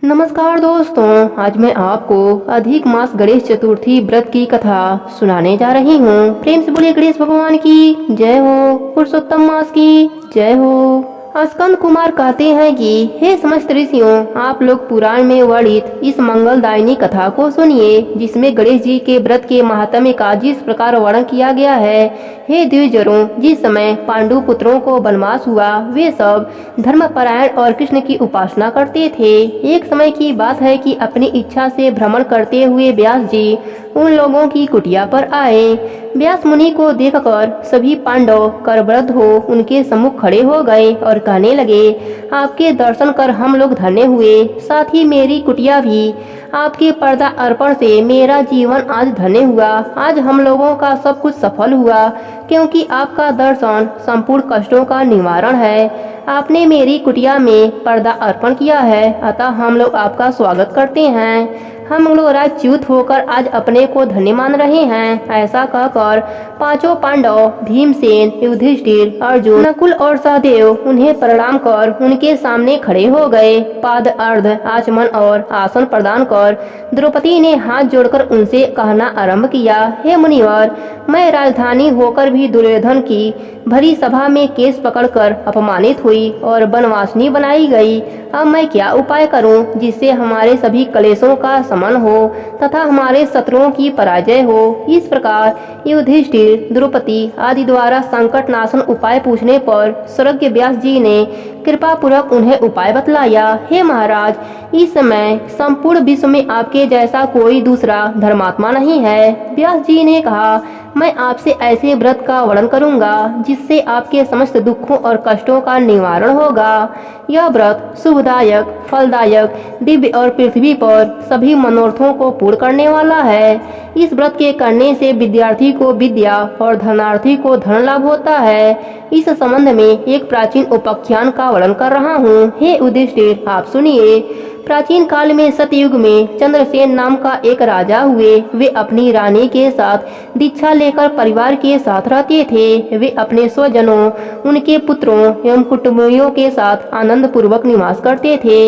नमस्कार दोस्तों, आज मैं आपको अधिक मास गणेश चतुर्थी व्रत की कथा सुनाने जा रही हूँ। प्रेम से बोलिए गणेश भगवान की जय हो, पुरुषोत्तम मास की जय हो। स्कंद कुमार कहते हैं कि हे समस्त ऋषियों, आप लोग पुराण में वर्णित इस मंगलदायिनी कथा को सुनिए, जिसमें गणेश जी के व्रत के महात्म्य का जिस प्रकार वर्णन किया गया है। हे द्विजरों, जिस समय पांडु पुत्रों को वनवास हुआ, वे सब धर्मपरायण और कृष्ण की उपासना करते थे। एक समय की बात है कि अपनी इच्छा से भ्रमण करते हुए व्यास जी उन लोगों की कुटिया पर आए। व्यास मुनि को देखकर सभी पांडव करवृद्ध हो उनके सम्मुख खड़े हो गए और कहने लगे, आपके दर्शन कर हम लोग धन्य हुए, साथ ही मेरी कुटिया भी आपके पर्दा अर्पण से मेरा जीवन आज धन्य हुआ। आज हम लोगों का सब कुछ सफल हुआ, क्योंकि आपका दर्शन संपूर्ण कष्टों का निवारण है। आपने मेरी कुटिया में पर्दा अर्पण किया है, अतः हम लोग आपका स्वागत करते हैं। हम लोग राजच्युत होकर आज अपने को धन्य मान रहे हैं। ऐसा कहकर पांचों पांडव भीमसेन, युधिष्ठिर, अर्जुन, नकुल और सहदेव उन्हें प्रणाम कर उनके सामने खड़े हो गए। पाद अर्ध आचमन और आसन प्रदान कर द्रौपदी ने हाथ जोड़कर उनसे कहना आरंभ किया, हे मुनिवर, मैं राजधानी होकर भी दुर्योधन की भरी सभा में केस पकड़कर अपमानित हुई और वनवासिनी बनाई गई। अब मैं क्या उपाय करूं जिससे हमारे सभी क्लेशों का शमन हो तथा हमारे शत्रुओं की पराजय हो। इस प्रकार युधिष्ठिर, द्रौपदी आदि द्वारा संकट नाशन उपाय पूछने पर सर्वज्ञ व्यास जी ने कृपा पूर्वक उन्हें उपाय बतलाया। हे महाराज, इस समय संपूर्ण विश्व में आपके जैसा कोई दूसरा धर्मात्मा नहीं है। व्यास जी ने कहा, मैं आपसे ऐसे व्रत का वर्णन करूंगा जिससे आपके समस्त दुखों और कष्टों का निवारण होगा। यह व्रत शुभदायक, फलदायक, दिव्य और पृथ्वी पर सभी मनोरथों को पूर्ण करने वाला है। इस व्रत के करने से विद्यार्थी को विद्या और धनार्थी को धन लाभ होता है। इस संबंध में एक प्राचीन उपाख्यान का वर्णन कर रहा हूँ। हे युधिष्ठिर, आप सुनिए। प्राचीन काल में सतयुग में चंद्रसेन नाम का एक राजा हुए। वे अपनी रानी के साथ दीक्षा लेकर परिवार के साथ रहते थे। वे अपने स्वजनों, उनके पुत्रों एवं कुटुंबियों के साथ आनंद पूर्वक निवास करते थे।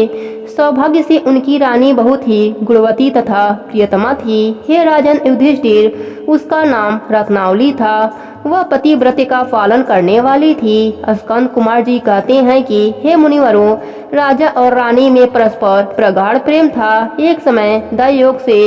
सौभाग्य से उनकी रानी बहुत ही गुणवती तथा प्रियतमा थी। हे राजन युधिष्ठिर, उसका नाम रत्नावली था। वह पतिव्रत का पालन करने वाली थी। स्कंद कुमार जी कहते हैं कि हे मुनिवरों, राजा और रानी में परस्पर प्रगाढ़ प्रेम था। एक समय दैवयोग से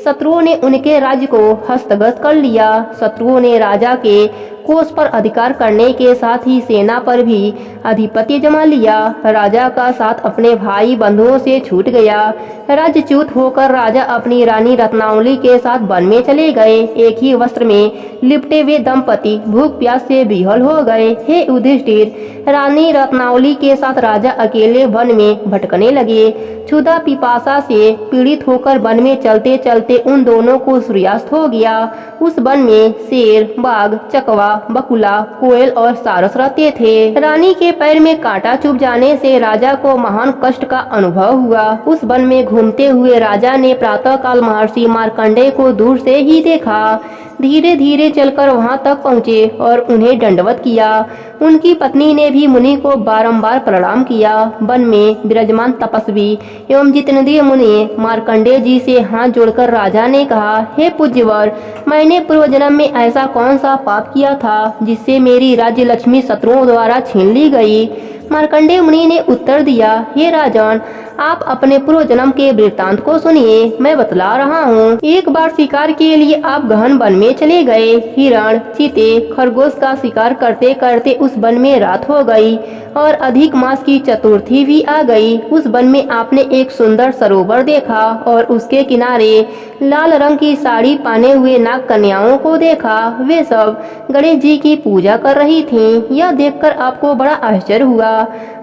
शत्रुओं ने उनके राज्य को हस्तगत कर लिया। शत्रुओं ने राजा के कोष पर अधिकार करने के साथ ही सेना पर भी अधिपत्य जमा लिया। राजा का साथ अपने भाई बंधुओं से छूट गया। राज्यच्युत होकर राजा अपनी रानी रत्नावली के साथ वन में चले गए। एक ही वस्त्र में लिपटे हुए दंपति भूख प्यास से विह्वल हो गए। हे युधिष्ठिर, रानी रत्नावली के साथ राजा अकेले वन में भटकने लगे। क्षुधा पिपासा से पीड़ित होकर वन में चलते चलते उन दोनों को सूर्यास्त हो गया। उस वन में शेर, बाघ, चकवा, बकुला, कोयल और सारस रहते थे। रानी के पैर में कांटा चुभ जाने से राजा को महान कष्ट का अनुभव हुआ। उस वन में घूमते हुए राजा ने प्रातः काल महर्षि मार्कंडेय को दूर से ही देखा। धीरे धीरे चलकर वहां तक पहुँचे और उन्हें दंडवत किया। उनकी पत्नी ने भी मुनि को बारंबार प्रणाम किया। वन में विराजमान तपस्वी एवं जितेंद्रिय मुनि मार्कंडेय जी से हाथ जोड़कर राजा ने कहा, हे पूज्यवर, मैंने पूर्व जन्म में ऐसा कौन सा पाप किया था जिससे मेरी राज्य लक्ष्मी शत्रुओं द्वारा छीन ली गई। मार्कंडेय मुनि ने उत्तर दिया, हे राजन, आप अपने पूर्व जन्म के वृत्तांत को सुनिए, मैं बतला रहा हूँ। एक बार शिकार के लिए आप गहन वन में चले गए। हिरण, चीते, खरगोश का शिकार करते करते उस वन में रात हो गई और अधिक मास की चतुर्थी भी आ गई। उस वन में आपने एक सुंदर सरोवर देखा और उसके किनारे लाल रंग की साड़ी पहने हुए नाग कन्याओं को देखा। वे सब गणेश जी की पूजा कर रही थीं। यह देखकर आपको बड़ा आश्चर्य हुआ।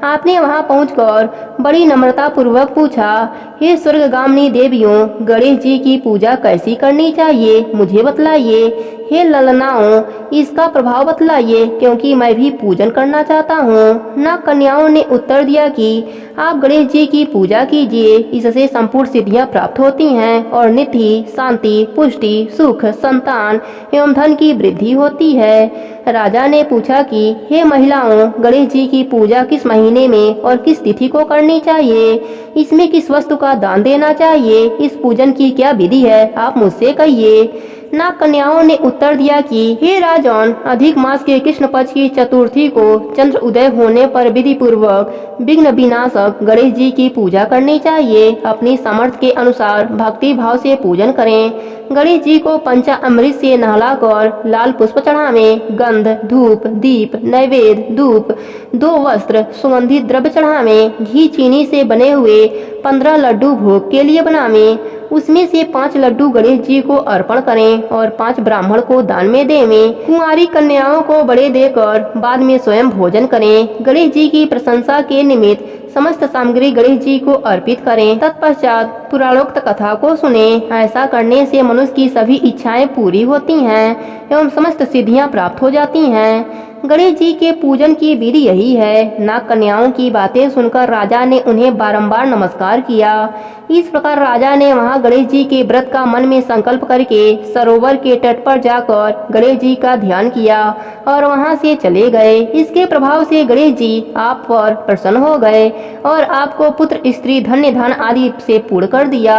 आपने वहां पहुंचकर बड़ी नम्रता पूर्वक पूछा, हे स्वर्गगामिनी देवियों, गणेश जी की पूजा कैसी करनी चाहिए, मुझे बतलाइए। हे ललनाओं, इसका प्रभाव बतलाइए, क्योंकि मैं भी पूजन करना चाहता हूँ। नाग कन्याओं ने उत्तर दिया कि आप गणेश जी की पूजा कीजिए, इससे संपूर्ण सिद्धियां प्राप्त होती हैं और निधि, शांति, पुष्टि, सुख, संतान एवं धन की वृद्धि होती है। राजा ने पूछा कि हे महिलाओं, गणेश जी की पूजा किस महीने में और किस तिथि को करनी चाहिए? इसमें किस वस्तु का दान देना चाहिए? इस पूजन की क्या विधि है, आप मुझसे कहिए। नाग कन्याओं ने उत्तर दिया कि हे राजन, अधिक मास के कृष्ण पक्ष की चतुर्थी को चंद्र उदय होने पर विधि पूर्वक विघ्न विनाशक गणेश जी की पूजा करनी चाहिए। अपनी सामर्थ्य के अनुसार भक्ति भाव से पूजन करें। गणेश जी को पंचामृत से नहलाकर लाल पुष्प चढ़ावें। गंध, धूप, दीप, नैवेद्य, धूप, 2 वस्त्र, सुगंधित द्रव्य चढ़ावें। घी चीनी से बने हुए 15 लड्डू भोग के लिए बनावें। उसमें से 5 लड्डू गणेश जी को अर्पण करें और 5 ब्राह्मण को दान में देवें। कुंवारी कन्याओं को बड़े देकर बाद में स्वयं भोजन करें। गणेश जी की प्रशंसा के निमित्त समस्त सामग्री गणेश जी को अर्पित करें। तत्पश्चात पुराणोक्त कथा को सुने। ऐसा करने से मनुष्य की सभी इच्छाएं पूरी होती हैं एवं समस्त सिद्धियां प्राप्त हो जाती हैं। गणेश जी के पूजन की विधि यही है। नाग कन्याओं की बातें सुनकर राजा ने उन्हें बारंबार नमस्कार किया। इस प्रकार राजा ने वहां गणेश जी के व्रत का मन में संकल्प करके सरोवर के तट पर जाकर गणेश जी का ध्यान किया और वहां से चले गए। इसके प्रभाव से गणेश जी आप पर प्रसन्न हो गए और आपको पुत्र, स्त्री, धन्य धन आदि से पूर्ण कर दिया।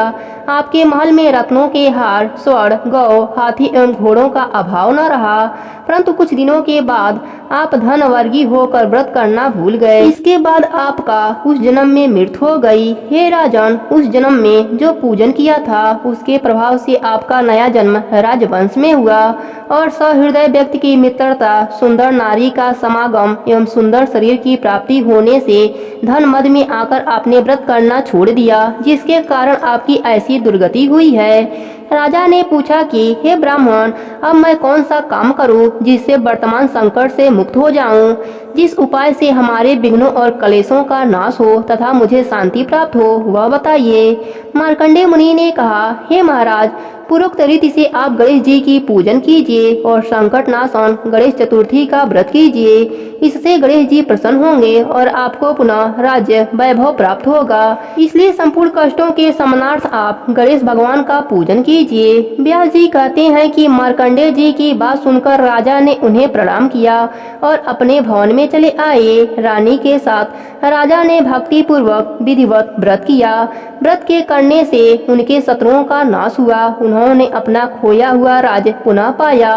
आपके महल में रत्नों के हार, स्वर्ण, गौ, हाथी एवं घोड़ों का अभाव न रहा। परंतु कुछ दिनों के बाद आप धनवर्गी होकर व्रत करना भूल गए। इसके बाद आपका उस जन्म में मृत्यु हो गई। हे राजन, उस जन्म में जो पूजन किया था उसके प्रभाव से आपका नया जन्म राजवंश में हुआ और सहृदय व्यक्ति की मित्रता, सुंदर नारी का समागम एवं सुंदर शरीर की प्राप्ति होने से धन मद में आकर आपने व्रत करना छोड़ दिया, जिसके कारण आपकी ऐसी दुर्गति हुई है। राजा ने पूछा कि हे ब्राह्मण, अब मैं कौन सा काम करूं जिससे वर्तमान संकट से मुक्त हो जाऊं, जिस उपाय से हमारे विघ्नों और कलेशों का नाश हो तथा मुझे शांति प्राप्त हो, वह बताइए। मार्कंडेय मुनि ने कहा, हे महाराज, पूर्वोक्त रीति से आप गणेश जी की पूजन कीजिए और संकट नाशन गणेश चतुर्थी का व्रत कीजिए। इससे गणेश जी प्रसन्न होंगे और आपको पुनः राज्य वैभव प्राप्त होगा। इसलिए संपूर्ण कष्टों के समानार्थ आप गणेश भगवान का पूजन कीजिए। व्यास जी कहते हैं कि मार्कंडेय जी की बात सुनकर राजा ने उन्हें प्रणाम किया और अपने भवन में चले आए। रानी के साथ राजा ने भक्ति पूर्वक विधिवत व्रत किया। व्रत के करने से उनके शत्रुओं का नाश हुआ। उन्होंने अपना खोया हुआ राज्य पुनः पाया।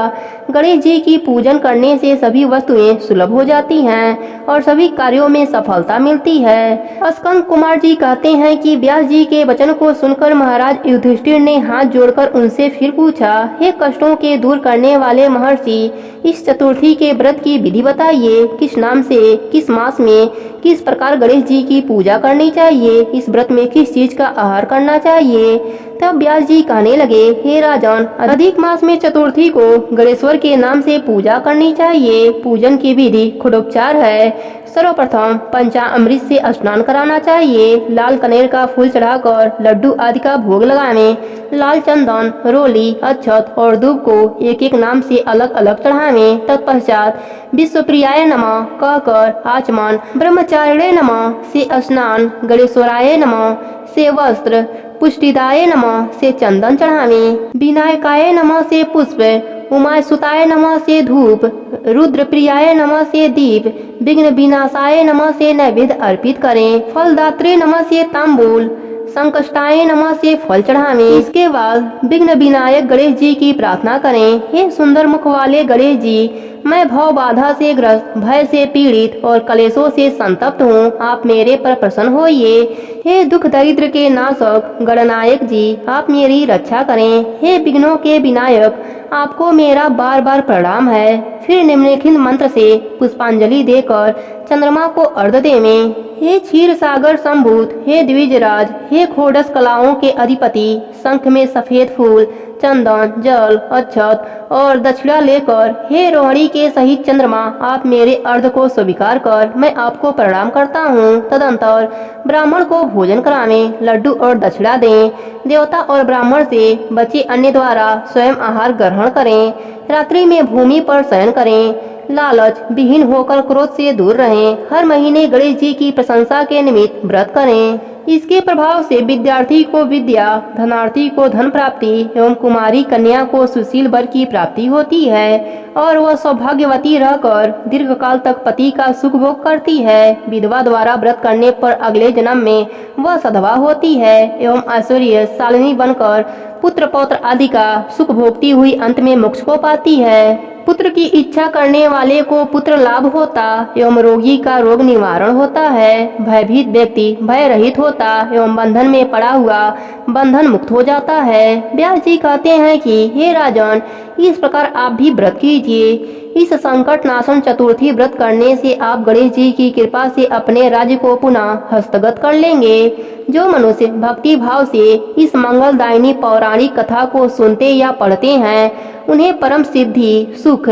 गणेश जी की पूजन करने से सभी वस्तुएं सुलभ हो जाती हैं और सभी कार्यों में सफलता मिलती है। स्कंद कुमार जी कहते हैं कि व्यास जी के वचन को सुनकर महाराज युधिष्ठिर ने हाथ जोड़कर उनसे फिर पूछा, हे कष्टों के दूर करने वाले महर्षि, इस चतुर्थी के व्रत की विधि बताइए। किस नाम से, किस मास में, किस प्रकार गणेश जी की पूजा करनी चाहिए? इस व्रत में किस चीज का आहार करना चाहिए? तब व्यास जी कहने लगे, हे राजन, अधिक मास में चतुर्थी को गणेश्वर के नाम से पूजा करनी चाहिए। पूजन की विधि खडोपचार है। सर्वप्रथम पंचामृत से स्नान कराना चाहिए। लाल कनेर का फूल चढ़ाकर लड्डू आदि का भोग लगावें। लाल चंदन, रोली, अक्षत और दूब को एक एक नाम से अलग अलग चढ़ावें। तत्पश्चात विश्वप्रियाय नमः कहकर आचमन, ब्रह्मचारिणे नमः से स्नान, गणेश्वराय नमः से वस्त्र, पुष्टिदाय नमः से चंदन चढ़ावें। विनायकाय नमः से पुष्प, उमाय सुताय नमः से धूप, रुद्र प्रियाय नमः से दीप, विघ्न विनाशाय नमः से नैवेद्य अर्पित करें। फलदात्रे नमः से तांबूल, संकष्टाय नमः से फल चढ़ावें। इसके बाद विघ्न विनायक गणेश जी की प्रार्थना करें। हे सुंदर मुख वाले गणेश जी, मैं भव बाधा से ग्रस्त, भय से पीड़ित और कलेशों से संतप्त हूँ। आप मेरे पर प्रसन्न होइए। हे दुख दरिद्र के नाशक गणनायक जी, आप मेरी रक्षा करें। हे विघ्नों के विनायक, आपको मेरा बार बार प्रणाम है। फिर निम्नलिखित मंत्र से पुष्पांजलि देकर चंद्रमा को अर्घ्य देवें। हे क्षीर सागर संभूत, हे द्विजराज, हे खोडस कलाओं के अधिपति, शंख में सफेद फूल, चंदन, जल, अक्षत और दक्षिणा लेकर हे रोहिणी के सहित चंद्रमा, आप मेरे अर्घ्य को स्वीकार कर मैं आपको प्रणाम करता हूँ। तदंतर ब्राह्मण को भोजन करावें, लड्डू और दक्षिणा दें। देवता और ब्राह्मण से बचे अन्य द्वारा स्वयं आहार ग्रहण करें। रात्रि में भूमि पर शयन करें। लालच विहीन होकर क्रोध से दूर रहें। हर महीने गणेश जी की प्रशंसा के निमित्त व्रत करें। इसके प्रभाव से विद्यार्थी को विद्या, धनार्थी को धन प्राप्ति एवं कुमारी कन्या को सुशील वर की प्राप्ति होती है और वह सौभाग्यवती रहकर दीर्घ काल तक पति का सुख भोग करती है। विधवा द्वारा व्रत करने पर अगले जन्म में वह सधवा होती है एवं ऐश्वर्यशालिनी बनकर पुत्र पौत्र आदि का सुख भोगती हुई अंत में मोक्ष को पाती है। पुत्र की इच्छा करने वाले को पुत्र लाभ होता एवं रोगी का रोग निवारण होता है। भयभीत व्यक्ति भय रहित होता एवं बंधन में पड़ा हुआ बंधन मुक्त हो जाता है। व्यास जी कहते हैं कि हे राजन, इस प्रकार आप भी व्रत कीजिए। इस संकट नाशन चतुर्थी व्रत करने से आप गणेश जी की कृपा से अपने राज्य को पुनः हस्तगत कर लेंगे। जो मनुष्य भक्ति भाव से इस मंगलदायिनी पौराणिक कथा को सुनते या पढ़ते हैं, उन्हें परम सिद्धि, सुख,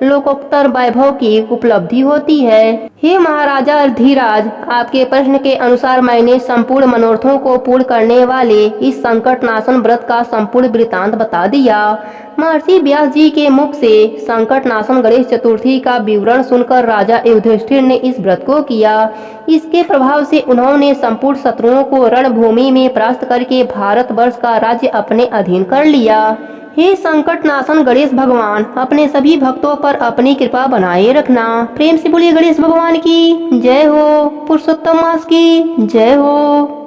लोकोत्तर वैभव की उपलब्धि होती है। हे महाराजा धीराज, आपके प्रश्न के अनुसार मैंने संपूर्ण मनोरथों को पूर्ण करने वाले इस संकट नाशन व्रत का संपूर्ण वृतांत बता दिया। महर्षि व्यास जी के मुख से संकट नाशन गणेश चतुर्थी का विवरण सुनकर राजा युधिष्ठिर ने इस व्रत को किया। इसके प्रभाव से उन्होंने संपूर्ण शत्रुओं को रणभूमि में परास्त करके भारतवर्ष का राज्य अपने अधीन कर लिया। हे संकट नाशन गणेश भगवान, अपने सभी भक्तों पर अपनी कृपा बनाए रखना। प्रेम से बोलिए गणेश भगवान की जय हो। पुरुषोत्तम मास की जय हो।